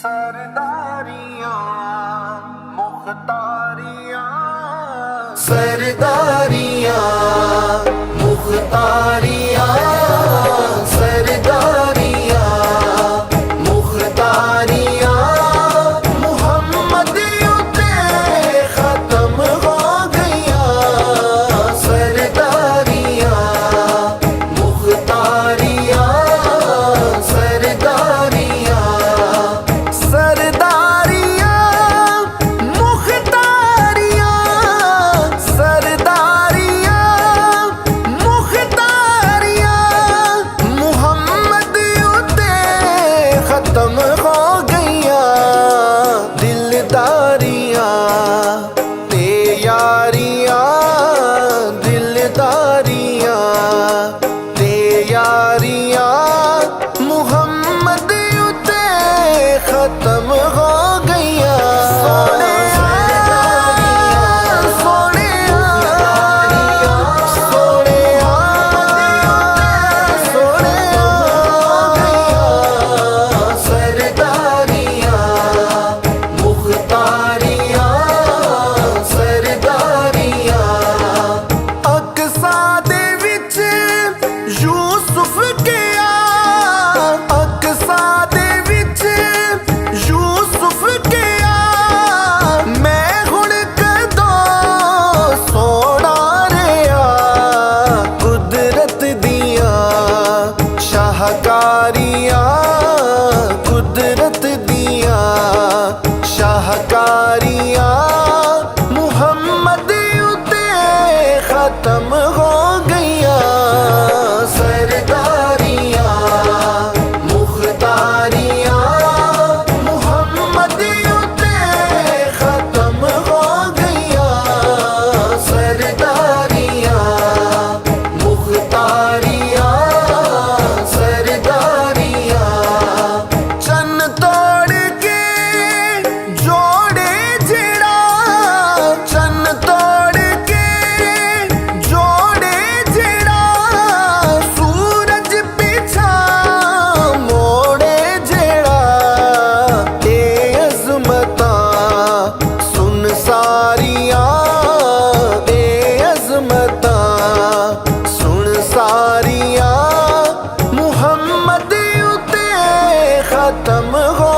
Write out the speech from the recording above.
سرداریاں مختاریاں سرداریاں مختاریاں سرداریاں مختاریاں محمد تے ختم ہو گئیاں سرداریاں مختاریاں سرداریاں سرداریاں مختاریاں سرداریاں مختاریاں محمد تے ختم ہو گئیاں دلداریاں تے یاریاں دلداریاں تے یاریاں محمد تے ختم ہو گئیاں سونیاں سونیاں سونیاں سرداریاں مختاریاں سرداریاں اقصا دے وچ یوسف گیا اقصا دے وچ یوسف گیا میں ہن کدوں سونا رہیا قدرت دیاں شاہکاریاں قدرت دیاں شاہکاریاں محمد تے ختم ہو گئیاں سرداریاں مختاریاں محمد تے ختم ہو گئیاں سرداریاں مختاریاں سرداریاں چن توڑ کے جوڑے جڑا چن توڑ کے جوڑے جڑا سورج پیچھا موڑے جڑا اے عظمتاں سن ساریاں اے عظمتاں سن ساریاں محمد تے ختم ہو